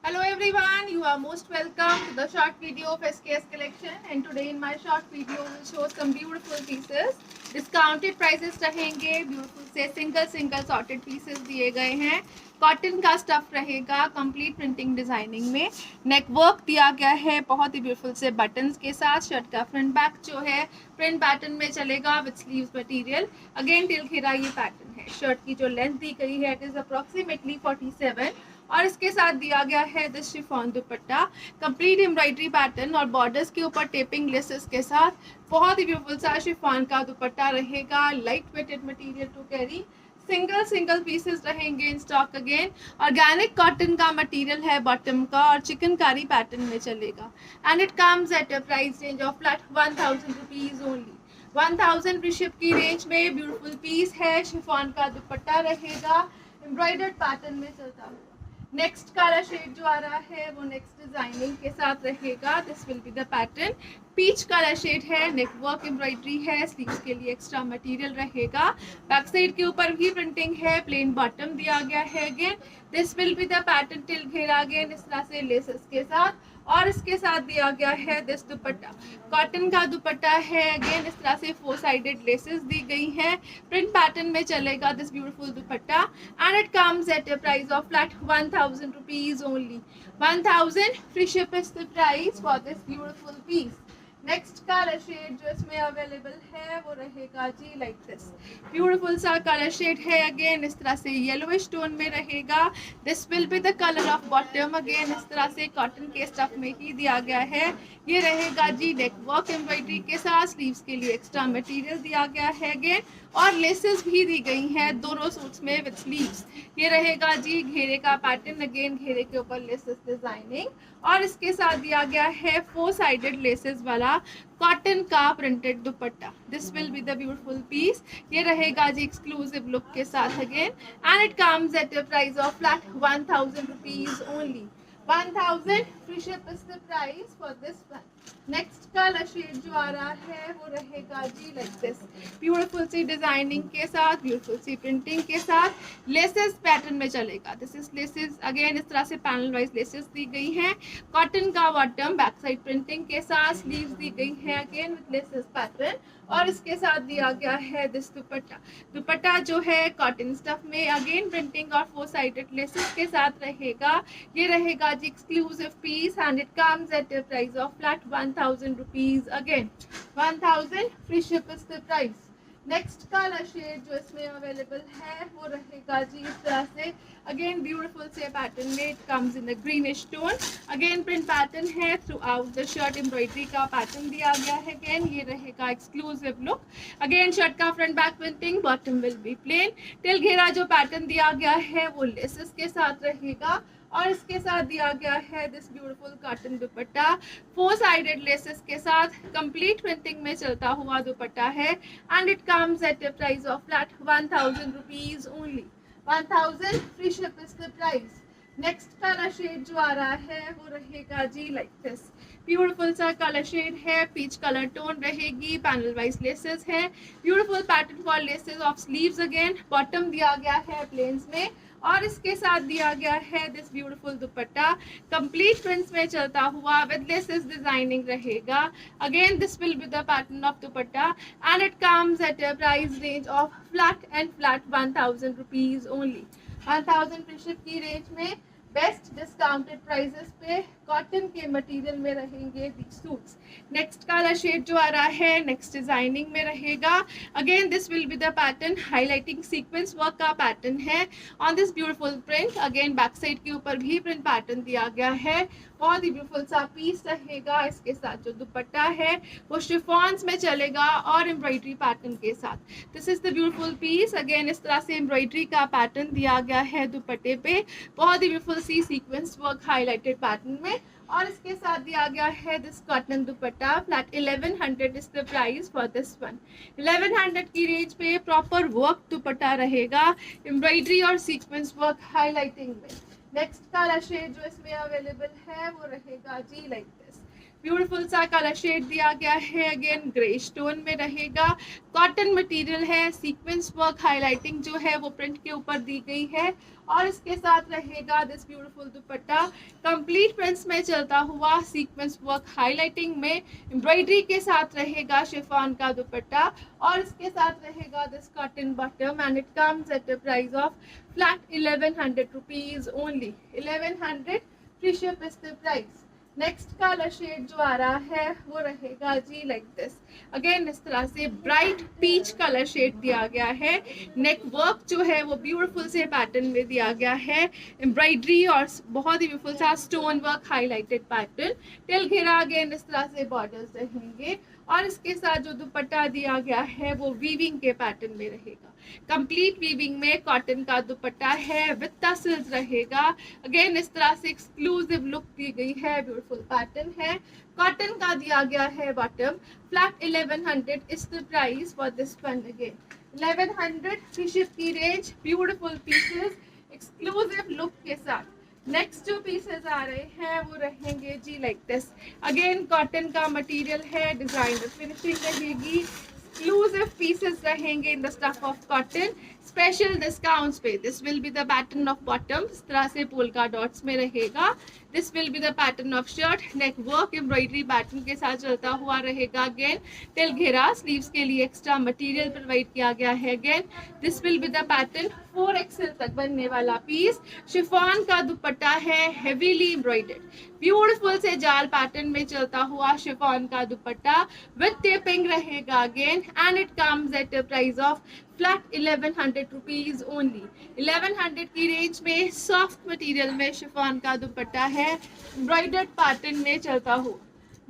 Hello everyone, you are most welcome to the short video of SKS collection, and today in my short video will show some beautiful pieces. Discounted prices रहेंगे, beautiful से single sorted pieces दिए गए हैं. Cotton का stuff रहेगा, complete printing designing में. नेक work दिया गया है बहुत ही ब्यूटीफुल से बटन्स के साथ. शर्ट का फ्रंट बैक जो है प्रिंट पैटर्न में चलेगा with sleeves material. Again till घेरा ये पैटर्न है. शर्ट की जो लेंथ दी गई है इट इज अप्रोक्सीमेटली 47 और इसके साथ दिया गया है this chiffon dupatta. Complete embroidery pattern और बॉर्डर्स के ऊपर टेपिंग लेसेस के साथ बहुत ही ब्यूटीफुल सा शिफॉन का दुपट्टा रहेगा. Light weighted material to carry. Single pieces रहेंगे in stock. Again organic cotton का मटेरियल है बॉटम का और चिकनकारी पैटर्न में चलेगा. And it comes at a price range of flat 1000 rupees only. 1000 free ship की रेंज में ब्यूटीफुल पीस है. शिफॉन का दुपट्टा रहेगा एम्ब्रॉयडर्ड पैटर्न में चलता हुआ. नेक्स्ट कलर शेड जो आ रहा है वो नेक्स्ट डिजाइनिंग के साथ रहेगा. This will be the pattern. Peach colour shade है. नेक वर्क एम्ब्रॉयडरी है. स्लीव्स के लिए एक्स्ट्रा मटेरियल रहेगा. बैक साइड के ऊपर भी प्रिंटिंग है. प्लेन बॉटम दिया गया है. Again this will be the pattern till घेरा. अगेन इस तरह से लेसेस के साथ और इसके साथ दिया गया है दिस दुपट्टा. कॉटन का दुपट्टा है. अगेन इस तरह से 4 साइडेड लेसेस दी गई हैं. प्रिंट पैटर्न में चलेगा this beautiful dupatta. And it comes at a price of flat 1000 rupees only. 1000 free ship is the price for this beautiful piece. Next colour shade जो इसमें अवेलेबल है वो रहेगा जी लाइक दिस. ब्यूटीफुल सा कलर शेड है. अगेन इस तरह से येलोइश टोन में रहेगा. This will be the colour of bottom. Again इस तरह से कॉटन के स्टफ में ही दिया गया है. ये रहेगा जी नेक वर्क एम्ब्रॉयडरी के साथ. स्लीव्स के लिए एक्स्ट्रा मटेरियल दिया गया है. अगेन और लेसेस भी दी गई हैं दोनों सूट्स में विद स्लीव्स. ये रहेगा जी घेरे का पैटर्न. अगेन घेरे के ऊपर लेसेस डिजाइनिंग और इसके साथ दिया गया है 4 साइडेड लेसेस वाला कॉटन का printed dupatta. This will be the beautiful piece. ये रहेगा जी एक्सक्लूसिव लुक के साथ. Again and it comes at a price of flat 1000 rupees only. 1000 free ship is the price for this one. Next colour shade जो आ रहा है वो रहेगा जी लाइक दिस. ब्यूटीफुल सी डिजाइनिंग के साथ ब्यूटीफुल सी प्रिंटिंग के साथ लेसेस पैटर्न में चलेगा. This is laces. अगेन इस तरह से पैनल वाइज लेसेस दी गई हैं. कॉटन का बॉटम बैक साइड प्रिंटिंग के साथ. स्लीव्स दी गई हैं अगेन विद लेसेस पैटर्न और इसके साथ दिया गया है दिस दुपट्टा. दुपट्टा जो है कॉटन स्टफ में अगेन प्रिंटिंग और 4 साइडेड लेसेस के साथ रहेगा. ये रहेगा जी exclusive piece and it comes at a price of flat 1000 rupees. Again 1000 free ship is the price. Next colour shade जो इसमें अवेलेबल है वो रहेगा जी इस तरह से. अगेन ब्यूटीफुल से पैटर्न में. It comes in the greenish tone. Again print pattern है throughout the shirt. Embroidery का पैटर्न दिया गया है. अगेन ये रहेगा एक्सक्लूसिव लुक. अगेन शर्ट का front back printing. Bottom will be plain. Till घेरा जो पैटर्न दिया गया है वो लेसेस के साथ रहेगा और इसके साथ दिया गया है this beautiful cotton dupatta. 4 sided laces के साथ कंप्लीट प्रिंटिंग में चलता हुआ दुपट्टा है. And it comes at a price of flat 1000 rupees only. 1000 free ship is the price. Next colour shade जो आ रहा है वो रहेगा जी लाइक दिस. ब्यूटीफुल सा कलर शेड है. पीच कलर टोन रहेगी. पैनल वाइज लेसेस है. Beautiful pattern for laces of sleeves. Again bottom दिया गया है प्लेन्स में और इसके साथ दिया गया है this beautiful dupatta. Complete prints में चलता हुआ विद लेसेस डिजाइनिंग रहेगा. Again this will be the pattern of dupatta and it comes at a price range of flat 1000 rupees only. 1000 free ship की रेंज में बेस्ट डिस्काउंटेड प्राइसेस पे cotton के material में रहेंगे these suits. Next colour shade जो आ रहा है नेक्स्ट डिजाइनिंग में रहेगा. Again this will be the pattern. Highlighting sequence work का पैटर्न है on this beautiful print. Again back side के ऊपर भी प्रिंट पैटर्न दिया गया है. बहुत ही ब्यूटीफुल सा पीस रहेगा. इसके साथ जो दुपट्टा है वो शिफॉन्स में चलेगा और एम्ब्रॉयडरी पैटर्न के साथ. This is the beautiful piece. Again इस तरह से एम्ब्रॉयडरी का पैटर्न दिया गया है दुपट्टे पे. बहुत ही beautiful C sequence work highlighted pattern में और इसके साथ दिया गया है this cotton dupatta. Flat 1100 is the price for this one. 1100 की रेंज पे प्रॉपर वर्क दुपट्टा रहेगा. एम्ब्रॉयडरी और सीक्वेंस वर्क हाईलाइटिंग में. नेक्स्ट कलर शेड जो इसमें अवेलेबल है वो रहेगा जी लाइक दिस. ब्यूटीफुल सा कलर शेड दिया गया है, अगेन ग्रे स्टोन में रहेगा, कॉटन मटेरियल है, सीक्वेंस वर्क हाईलाइटिंग जो है वो प्रिंट के ऊपर दी गई है और इसके साथ रहेगा this beautiful dupatta complete prints में चलता हुआ सीक्वेंस वर्क हाईलाइटिंग में एम्ब्रॉयडरी के साथ रहेगा शिफॉन का दुपट्टा और इसके साथ रहेगा this cotton bottom and it comes at a price of flat 1100 rupees only. 1100 free ship is the price. Next colour shade जो आ रहा है वो रहेगा जी लाइक दिस, अगेन इस तरह से ब्राइट पीच कलर शेड दिया गया है, नेक वर्क जो है वो ब्यूटीफुल से पैटर्न में दिया गया है, एम्ब्रॉयडरी और बहुत ही ब्यूटीफुल सा stone work highlighted pattern, till घेरा अगेन इस तरह से बॉर्डर्स रहेंगे और इसके साथ जो दुपट्टा दिया गया है वो वीविंग के पैटर्न में रहेगा, कंप्लीट वीविंग में कॉटन का दुपट्टा है विद टसल्स रहेगा, अगेन इस तरह से एक्सक्लूसिव लुक दी गई है, ब्यूटीफुल पैटर्न है, कॉटन का दिया गया है bottom, flat 1100 is the price for this one. Again 1100 free ship की range, beautiful pieces exclusive look के साथ। नेक्स्ट जो पीसेस आ रहे हैं वो रहेंगे जी लाइक दिस, अगेन कॉटन का मटेरियल है, डिजाइनर फिनिशिंग रहेगी, एक्सक्लूसिव पीसेस रहेंगे in the stuff of cotton, special discounts पे। This will be the pattern of bottom, इस तरह से पोल्का डॉट्स में रहेगा, this will be the pattern of shirt, neck work embroidery pattern के साथ चलता हुआ रहेगा, अगेन टिल घेरा, स्लीव्स के लिए एक्स्ट्रा मटेरियल प्रोवाइड किया गया है, again this will be the pattern 4XL तक बनने वाला पीस, शिफॉन का दुपट्टा है हेवीली एम्ब्रॉयडर्ड, ब्यूटीफुल से जाल पैटर्न में चलता हुआ शिफॉन का दुपट्टा विद टेपिंग रहेगा, again and it comes at a price of flat 1100 rupees only. 1100 की रेंज में सॉफ्ट मटेरियल में शिफॉन का दुपट्टा है, एम्ब्रॉयडर्ड पैटर्न में चलता हुआ।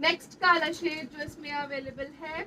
नेक्स्ट कलर शेड जो इसमें अवेलेबल है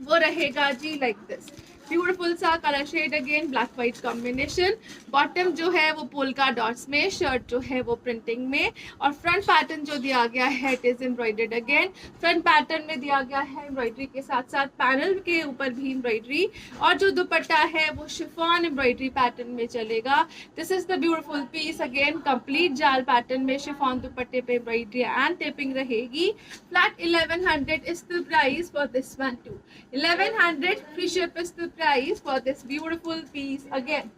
वो रहेगा जी लाइक दिस, ब्यूटीफुल सा colour shade, again black white combination, bottom जो है वो पोल्का डॉट्स में, शर्ट जो है वो प्रिंटिंग में और फ्रंट पैटर्न जो दिया गया है it is embroidered, again front pattern में दिया गया है एम्ब्रॉयडरी के साथ साथ पैनल के ऊपर भी एम्ब्रॉयडरी और जो दुपट्टा है वो शिफॉन एम्ब्रॉयडरी पैटर्न में चलेगा। This is the beautiful piece, again complete जाल पैटर्न में शिफॉन दुपट्टे पे एम्ब्रॉयडरी एंड टेपिंग रहेगी, flat 1100 is the price for this one too. 1100 free ship is the price for this beautiful piece. Again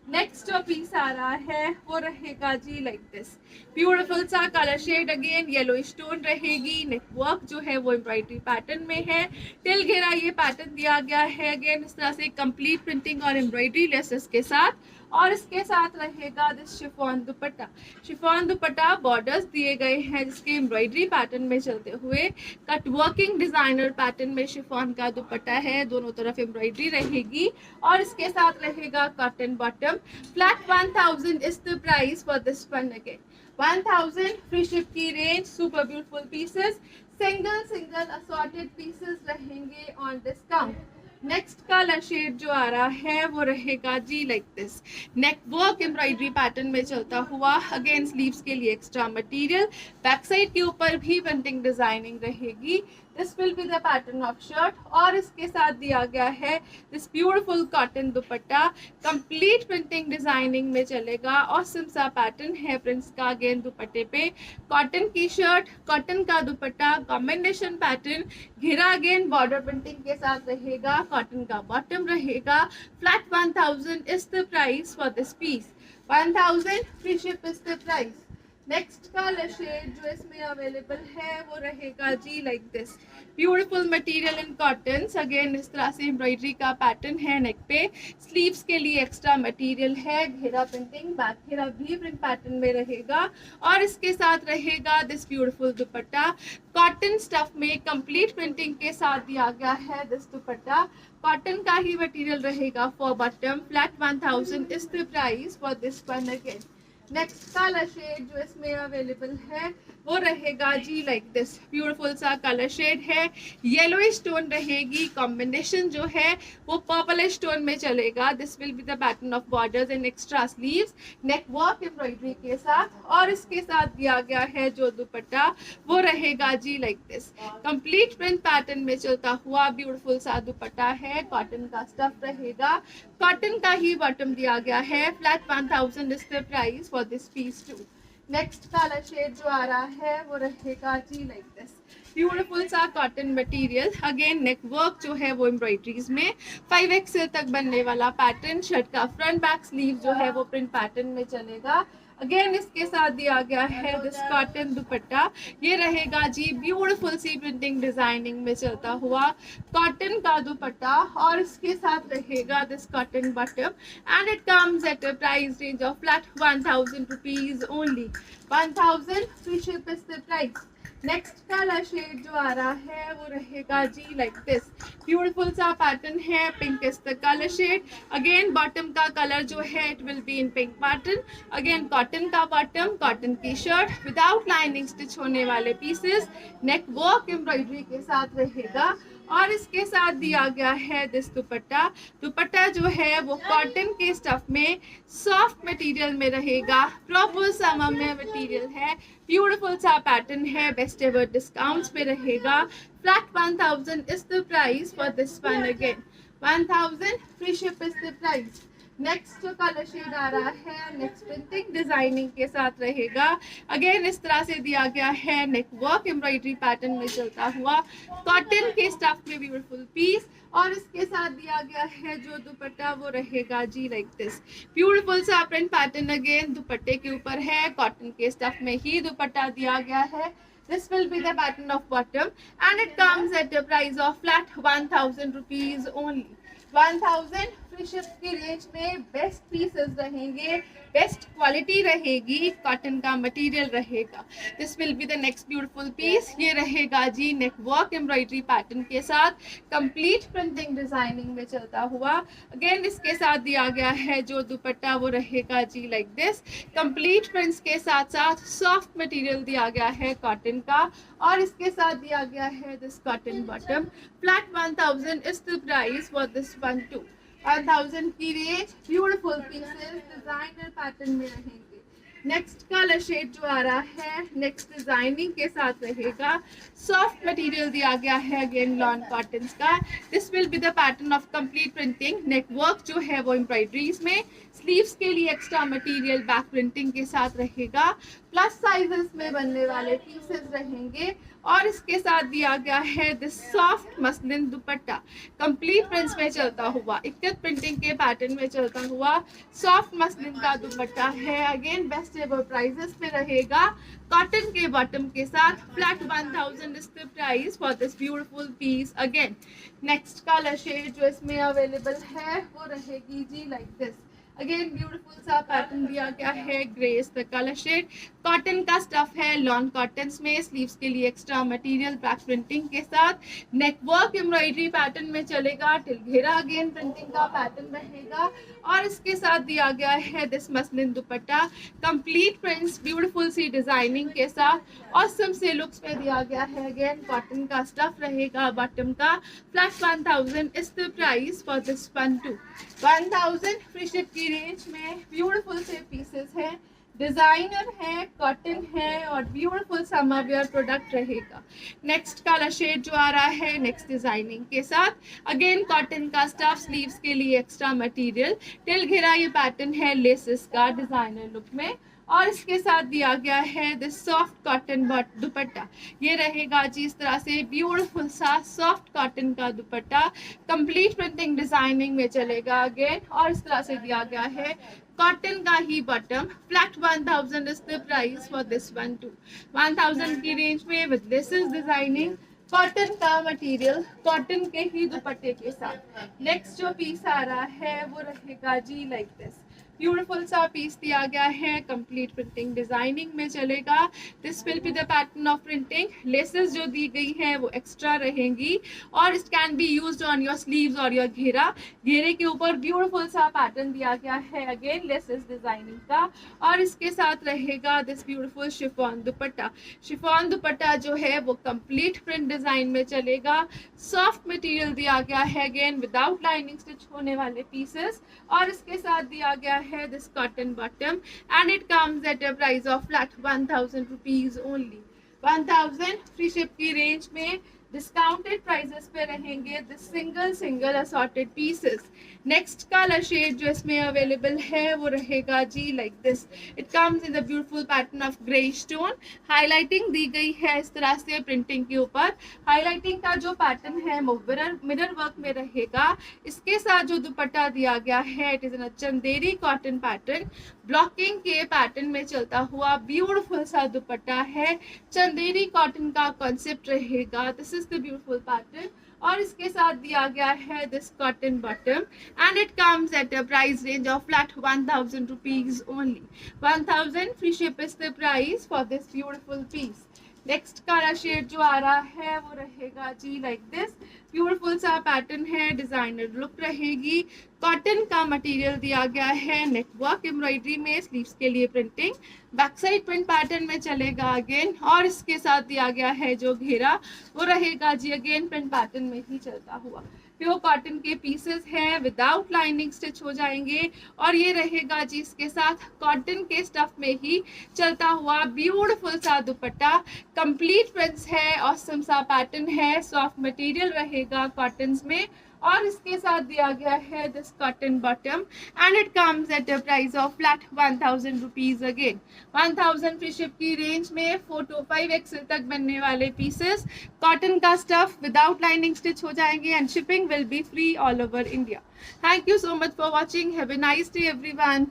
next जो piece आ रहा है वो रहेगा जी लाइक दिस, ब्यूटीफुल सा colour shade, again yellow stone रहेगी, नेक वर्क जो है वो एम्ब्रॉयडरी पैटर्न में है, टिल घेरा ये पैटर्न दिया गया है, अगेन इस तरह से कंप्लीट प्रिंटिंग और एम्ब्रॉयडरी लेसेस के साथ और इसके साथ रहेगा this chiffon dupatta. Chiffon dupatta borders दिए गए हैं जिसके एम्ब्रॉयडरी पैटर्न में चलते हुए कट वर्किंग डिजाइनर पैटर्न में शिफॉन का दुपट्टा है, दोनों तरफ एम्ब्रॉयडरी रहेगी और इसके साथ रहेगा cotton bottom, flat 1000 is the price for this one. Again 1000 free ship की range, super beautiful pieces, single assorted pieces रहेंगे on discount. Next colour shade जो आ रहा है वो रहेगा जी like this, neck work embroidery pattern में चलता हुआ, अगेन स्लीव्स के लिए एक्स्ट्रा मटेरियल, बैक साइड के ऊपर भी प्रिंटिंग डिजाइनिंग रहेगी, this will be the pattern of shirt और इसके साथ दिया गया है this beautiful cotton dupatta, complete printing designing में चलेगा, ऑसम सा पैटर्न है प्रिंट्स का, अगेन दुपट्टे पे कॉटन की शर्ट, कॉटन का दुपट्टा, कॉम्बिनेशन पैटर्न, घेरा अगेन बॉर्डर प्रिंटिंग के साथ रहेगा, कॉटन का बॉटम रहेगा, flat 1000 is the price for this piece. 1000 free ship is the price. Next colour shade जो इसमें अवेलेबल है वो रहेगा जी like this, beautiful material in cotton, again इस तरह से एम्ब्रॉयडरी का पैटर्न है नेक पे, स्लीव्स के लिए एक्स्ट्रा मटेरियल है, घेरा प्रिंटिंग, बैक घेरा भी प्रिंट पैटर्न में रहेगा और इसके साथ रहेगा this beautiful dupatta, cotton stuff में कंप्लीट प्रिंटिंग के साथ दिया गया है दिस दुपट्टा, कॉटन का ही मटेरियल रहेगा for bottom, flat 1000 is the price for this one. Again next colour shade जो इसमें अवेलेबल है वो रहेगा जी लाइक दिस, ब्यूटीफुल सा कलर शेड है, येलो स्टोन रहेगी, कॉम्बिनेशन जो है वो पर्पल स्टोन में चलेगा, this will be the pattern of borders and extra sleeves, neck work embroidery के साथ और इसके साथ दिया गया है जो दुपट्टा वो रहेगा जी like this, complete print pattern में चलता हुआ ब्यूटीफुल सा दुपट्टा है, कॉटन का स्टफ रहेगा, कॉटन का ही बॉटम दिया गया है, flat 1000 is the price for this piece too. Next colour shade जो आ रहा है वो रहेगा जी लाइक दिस, ब्यूटीफुल सा cotton material. Again neck work जो है वो एम्ब्रॉयडरीज में 5XL तक बनने वाला पैटर्न। शर्ट का फ्रंट बैक स्लीव जो है वो प्रिंट पैटर्न में चलेगा। अगेन इसके साथ दिया गया है दिस कॉटन दुपट्टा। ये रहेगा जी ब्यूटीफुल सी प्रिंटिंग डिजाइनिंग में चलता हुआ कॉटन का दुपट्टा, और इसके साथ रहेगा this cotton bottom and it comes at a price range of flat 1000 rupees only. 1000 free ship is the price. Next colour shade जो आ रहा है वो रहेगा जी लाइक दिस, ब्यूटीफुल सा पैटर्न है, pink is the colour shade. Again bottom का कलर जो है it will be in pink pattern. Again cotton का बॉटम, कॉटन की शर्ट विदाउट लाइनिंग स्टिच होने वाले पीसेस, नेक वर्क एम्ब्रॉयडरी के साथ रहेगा, और इसके साथ दिया गया है दिस दुपट्टा। दुपट्टा जो है वो कॉटन के स्टफ में सॉफ्ट मटेरियल में रहेगा, प्रॉपर समर में मटेरियल है, ब्यूटीफुल सा पैटर्न है, बेस्ट एवर डिस्काउंट्स पे रहेगा। Flat 1000 is the price for this one. Again 1000 free ship is the price. Next जो कलर शेड आ रहा है नेक्स्ट प्रिंटिंग डिजाइनिंग के साथ रहेगा। अगेन इस तरह से दिया गया है नेक वर्क एम्ब्रॉयडरी पैटर्न में चलता हुआ कॉटन के स्टफ में ब्यूटीफुल पीस, और इसके साथ दिया गया है जो दुपट्टा वो रहेगा जी लाइक दिस, ब्यूटीफुल सा प्रिंट पैटर्न अगेन दुपट्टे के ऊपर है, कॉटन के स्टफ में ही दुपट्टा दिया गया है। This will be the pattern of bottom and it comes at a price of flat 1000 rupees only. 1000 free ship की रेंज में बेस्ट पीसेस रहेंगे, बेस्ट क्वालिटी रहेगी, कॉटन का मटेरियल रहेगा। This will be the next beautiful piece. ये रहेगा जी neck work embroidery pattern के साथ कंप्लीट प्रिंटिंग डिजाइनिंग में चलता हुआ। अगेन इसके साथ दिया गया है जो दुपट्टा वो रहेगा जी लाइक दिस, कंप्लीट प्रिंट्स के साथ साथ सॉफ्ट मटेरियल दिया गया है कॉटन का, और इसके साथ दिया गया है this cotton bottom. Flat 1000 is the price for this one too. 1000 की range, beautiful pieces designer pattern में रहेंगे। नेक्स्ट कलर शेड जो आ रहा है नेक्स्ट डिजाइनिंग के साथ रहेगा, सॉफ्ट मटेरियल दिया गया है अगेन लॉन कॉटन का। This will be the pattern of complete printing. Neck work जो है वो एम्ब्रॉयडरीज में, स्लीव्स के लिए एक्स्ट्रा मटेरियल बैक प्रिंटिंग के साथ रहेगा, प्लस साइजेस में बनने वाले पीसेस रहेंगे, और इसके साथ दिया गया है this soft muslin dupatta complete prints में चलता हुआ, इक्कत प्रिंटिंग के पैटर्न में चलता हुआ सॉफ्ट मसलिन का दुपट्टा है। अगेन बेस्ट एवर प्राइसेस पे रहेगा, कॉटन के बॉटम के साथ। Flat 1000 is the price for this beautiful piece. Again next colour shade जो इसमें अवेलेबल है वो रहेगी जी लाइक दिस, अगेन ब्यूटीफुल सा पैटर्न दिया गया है, grey is the colour shade, cotton का स्टफ है लॉन कॉटन में, स्लीव्स के लिए एक्स्ट्रा मटेरियल बैक प्रिंटिंग के साथ, नेक वर्क एम्ब्रॉयडरी पैटर्न में चलेगा, टिल घेरा अगेन प्रिंटिंग का पैटर्न रहेगा, और इसके साथ दिया गया है this muslin dupatta complete prints beautiful सी डिजाइनिंग के साथ, ऑसम से लुक्स में दिया गया है। अगेन कॉटन का स्टफ रहेगा बॉटम का। Flat 1000 is the price for this one too. 1000 free ship की रेंज में ब्यूटीफुल से पीसेस हैं, डिजाइनर है, कॉटन है, और ब्यूटीफुल समर वेयर प्रोडक्ट रहेगा। नेक्स्ट कलर शेड जो आ रहा है नेक्स्ट डिजाइनिंग के साथ, अगेन कॉटन का स्टफ, स्लीव्स के लिए एक्स्ट्रा मटेरियल, टिल घेरा ये पैटर्न है लेसेस का डिजाइनर लुक में, और इसके साथ दिया गया है दिस सॉफ्ट कॉटन दुपट्टा। ये रहेगा जी इस तरह से ब्यूटीफुल सा सॉफ्ट कॉटन का दुपट्टा, कंप्लीट प्रिंटिंग डिजाइनिंग में चलेगा अगेन, और इस तरह से दिया गया है कॉटन का ही bottom. Flat 1000 is the price for this one too. 1000 की रेंज में विद लेसेस डिजाइनिंग, कॉटन का मटेरियल, कॉटन के ही दुपट्टे के साथ। नेक्स्ट जो पीस आ रहा है वो रहेगा जी लाइक दिस, ब्यूटीफुल सा पीस दिया गया है, कंप्लीट प्रिंटिंग डिजाइनिंग में चलेगा। This will be the pattern of printing. Laces जो दी गई हैं वो एक्स्ट्रा रहेंगी, और it can be used on your sleeves और योर घेरा। घेरे के ऊपर ब्यूटीफुल सा पैटर्न दिया गया है अगेन लेसेस डिजाइनिंग का, और इसके साथ रहेगा this beautiful chiffon dupatta. Chiffon दुपट्टा जो है वो कंप्लीट प्रिंट डिजाइन में चलेगा, सॉफ्ट मटेरियल दिया गया है अगेन विदाउट लाइनिंग स्टिच होने वाले पीसेस, और इसके साथ दिया गया है this cotton bottom and it comes at a price of flat 1000 rupees only। 1000 free ship की रेंज में डिस्काउंटेड प्राइसेस पे रहेंगे the single assorted pieces. Next colour shade जो इसमें अवेलेबल है वो रहेगा जी like this. It comes in the beautiful pattern of grey stone. Highlighting दी गई है इस तरह से प्रिंटिंग के ऊपर। हाईलाइटिंग का जो पैटर्न है वो मिरर वर्क में रहेगा। इसके साथ जो दुपट्टा दिया गया है it is in Chanderi cotton pattern. Blocking के पैटर्न में चलता हुआ ब्यूटीफुल सा दुपट्टा है। चंदेरी कॉटन का कॉन्सेप्ट रहेगा। This is the beautiful pattern और इसके साथ दिया गया है this cotton bottom and it comes at a price range of flat 1000 rupees only. 1000 free ship is the price for this beautiful piece. Next colour shade जो आ रहा है वो रहेगा जी लाइक दिस। ब्यूटीफुल सा पैटर्न है, डिजाइनर लुक रहेगी। कॉटन का मटेरियल दिया गया है, नेटवर्क एम्ब्रॉयडरी में, स्लीव्स के लिए printing, back side print pattern में चलेगा अगेन और इसके साथ दिया गया है जो घेरा वो रहेगा जी अगेन प्रिंट पैटर्न में ही चलता हुआ। प्योर कॉटन के पीसेस हैं, विदाउट लाइनिंग स्टिच हो जाएंगे और ये रहेगा जी इसके साथ कॉटन के स्टफ में ही चलता हुआ ब्यूटीफुल सा दुपट्टा। कंप्लीट प्रिंट्स है, ऑसम सा पैटर्न है, सॉफ्ट मटेरियल रहेगा कॉटन्स में और इसके साथ दिया गया है this cotton bottom and it comes at a price of flat 1000 rupees again. 1000 free ship की रेंज में 4 to 5XL तक बनने वाले पीसेस, कॉटन का स्टफ विदाउट लाइनिंग स्टिच हो जाएंगे and shipping will be free all over India. Thank you so much for watching. Have a nice day everyone.